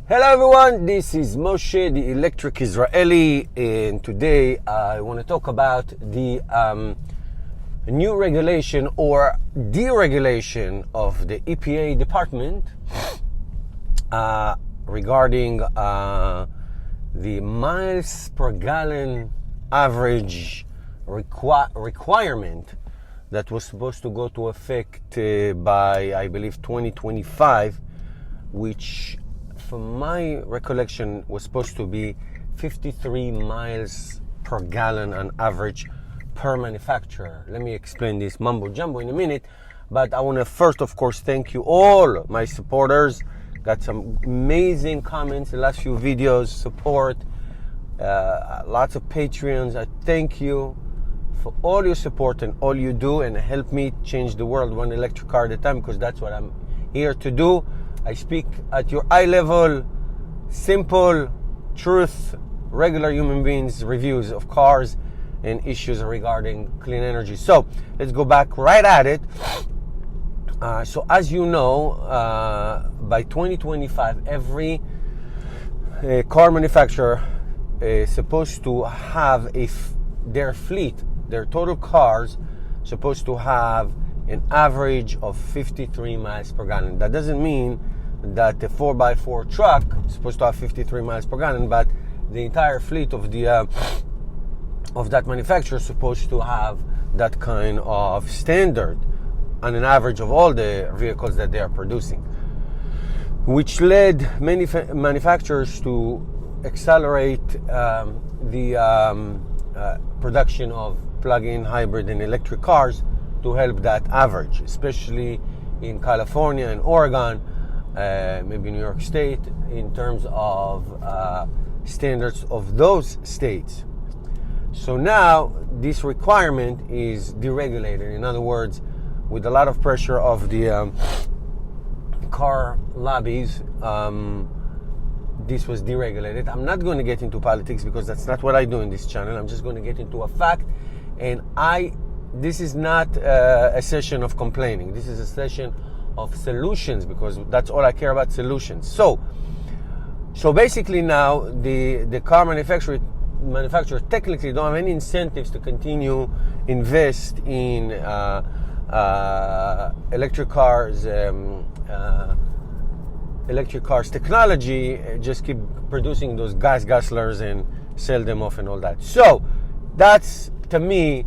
Hello everyone, this is Moshe, the Electric Israeli, and today I want to talk about the new regulation or deregulation of the EPA department regarding the miles per gallon average requirement that was supposed to go to effect by, I believe, 2025, which from my recollection was supposed to be 53 miles per gallon on average per manufacturer. Let me explain this mumbo jumbo in a minute, but I want to first, of course, thank you all my supporters. Got some amazing comments in the last few videos, support, lots of Patreons. I thank you for all your support and all you do, and help me change the world one electric car at a time, because that's what I'm here to do. I speak at your eye level, simple truth, regular human beings reviews of cars and issues regarding clean energy. So let's go back right at it. So as you know, by 2025, every car manufacturer is supposed to have their fleet, their total cars, supposed to have an average of 53 miles per gallon. That doesn't mean that the 4x4 truck is supposed to have 53 miles per gallon, but the entire fleet of the of that manufacturer is supposed to have that kind of standard on an average of all the vehicles that they are producing, which led many manufacturers to accelerate the production of plug-in hybrid and electric cars to help that average, especially in California and Oregon, maybe New York State, in terms of standards of those states. So now this requirement is deregulated. In other words, with a lot of pressure of the car lobbies, this was deregulated. I'm not going to get into politics because that's not what I do in this channel. I'm just going to get into a fact, and this is not a session of complaining. This is a session of solutions, because that's all I care about, solutions. So basically now the car manufacturers technically don't have any incentives to continue invest in electric cars technology, just keep producing those gas guzzlers and sell them off and all that. So that's, to me,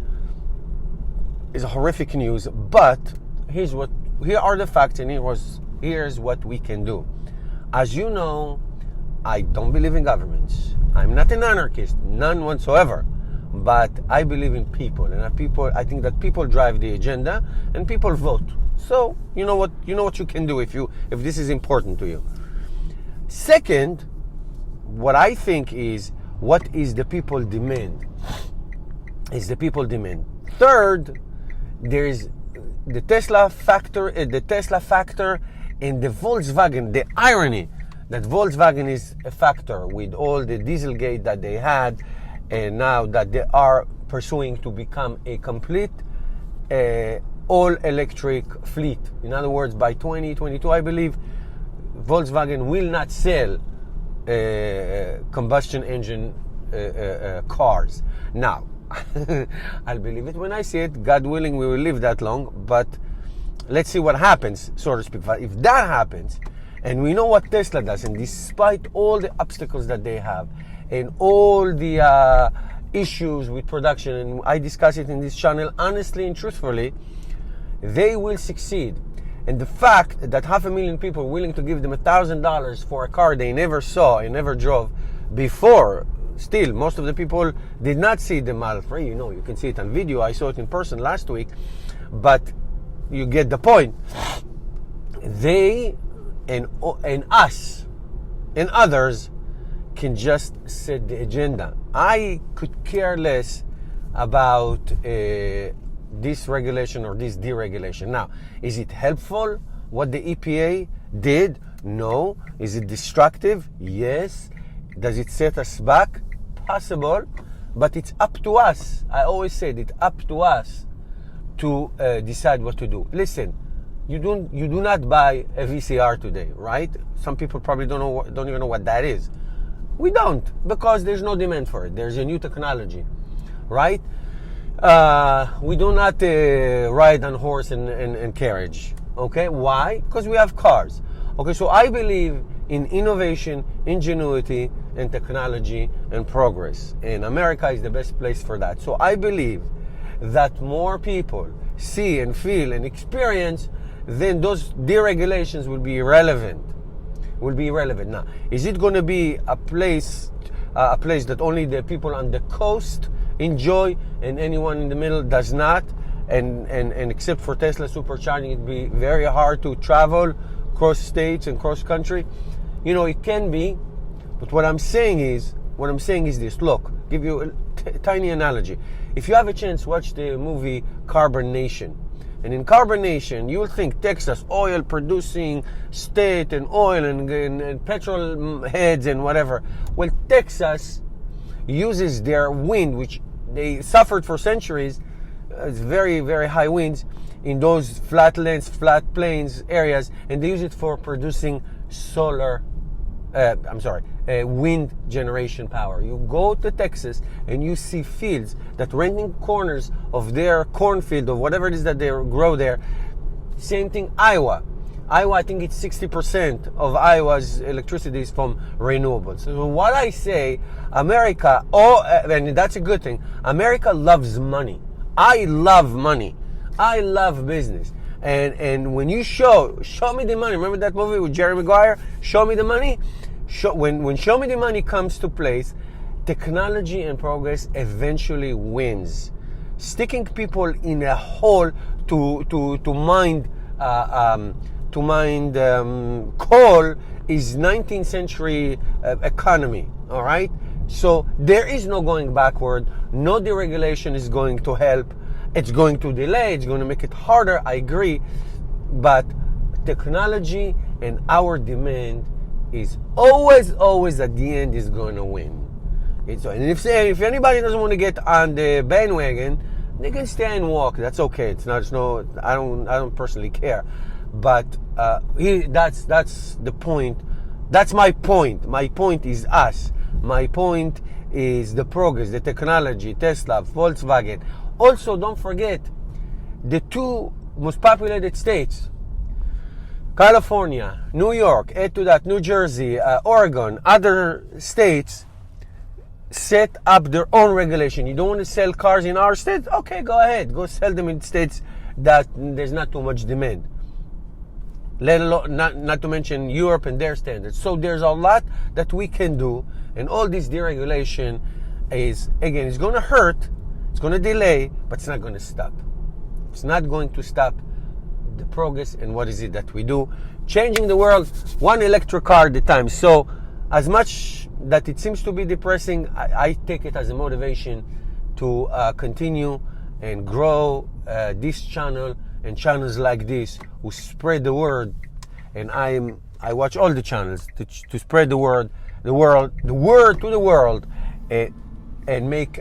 is horrific news. But here are the facts, and here's what we can do. As you know, I don't believe in governments. I'm not an anarchist, none whatsoever. But I believe in people, and I think that people drive the agenda, and people vote. So you know what you can do if this is important to you. Second, what I think is, what is the people demand? Third, there is the Tesla factor, and the Volkswagen. The irony that Volkswagen is a factor with all the Dieselgate that they had, and now that they are pursuing to become a complete all-electric fleet. In other words, by 2022, I believe, Volkswagen will not sell combustion engine cars. Now, I'll believe it when I see it. God willing, we will live that long. But let's see what happens, so to speak. If that happens, and we know what Tesla does, and despite all the obstacles that they have, and all the issues with production, and I discuss it in this channel honestly and truthfully, they will succeed. And the fact that 500,000 people are willing to give them $1,000 for a car they never saw and never drove before, still, most of the people did not see the Model 3. You can see it on video. I saw it in person last week. But you get the point. They and us and others can just set the agenda. I could care less about this regulation or this deregulation. Now, is it helpful what the EPA did? No. Is it destructive? Yes. Does it set us back? Possible. But it's up to us. I always said it's up to us to decide what to do. Listen, You do not buy a VCR today, right? Some people probably don't even know what that is. We don't, because there's no demand for it. There's a new technology, right? We do not ride on horse and carriage. Okay, why? Because we have cars. Okay, so I believe in innovation, ingenuity, and technology and progress. And America is the best place for that. So I believe that more people see and feel and experience, then those deregulations will be irrelevant. Now, is it going to be a place that only the people on the coast enjoy and anyone in the middle does not? And except for Tesla supercharging, it'd be very hard to travel cross states and cross country. You know, it can be, but what I'm saying is this. Look, give you a tiny analogy. If you have a chance, watch the movie Carbon Nation. And in Carbon Nation, you'll think Texas, oil producing state and oil and petrol heads and whatever. Well, Texas uses their wind, which they suffered for centuries. It's very, very high winds in those flat plains areas, and they use it for producing wind generation power. You go to Texas and you see fields that renting corners of their cornfield or whatever it is that they grow there. Same thing, Iowa, I think it's 60% of Iowa's electricity is from renewables. So what I say, America, and that's a good thing, America loves money. I love money. I love business. And when you show me the money, remember that movie with Jerry Maguire? Show me the money. When show me the money comes to place, technology and progress eventually wins. Sticking people in a hole to mine coal is 19th century economy. All right. So there is no going backward. No deregulation is going to help. It's going to delay. It's going to make it harder. I agree. But technology and our demand is always at the end is going to win. And if anybody doesn't want to get on the bandwagon, they can stay and walk. That's okay. I don't personally care. But that's the point. That's my point. My point is us. My point is the progress, the technology, Tesla, Volkswagen. Also, don't forget the two most populated states, California, New York, add to that New Jersey, Oregon, other states set up their own regulation. You don't want to sell cars in our state? Okay, go ahead. Go sell them in states that there's not too much demand. Let alone, not to mention Europe and their standards. So there's a lot that we can do, and all this deregulation is, again, it's going to hurt, it's going to delay, but it's not going to stop. It's not going to stop the progress. And what is it that we do? Changing the world one electric car at a time. So as much that it seems to be depressing, I take it as a motivation to continue and grow this channel and channels like this who spread the word. And I watch all the channels to spread the word to the world, and make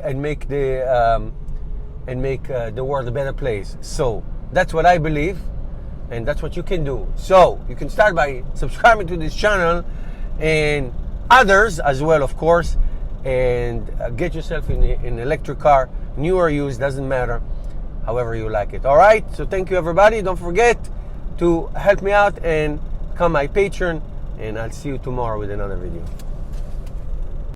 the world a better place. So that's what I believe, and that's what you can do. So you can start by subscribing to this channel and others as well, of course, and get yourself in an electric car, new or used, doesn't matter, however you like it. All right, so thank you everybody. Don't forget to help me out and become my patron, and I'll see you tomorrow with another video.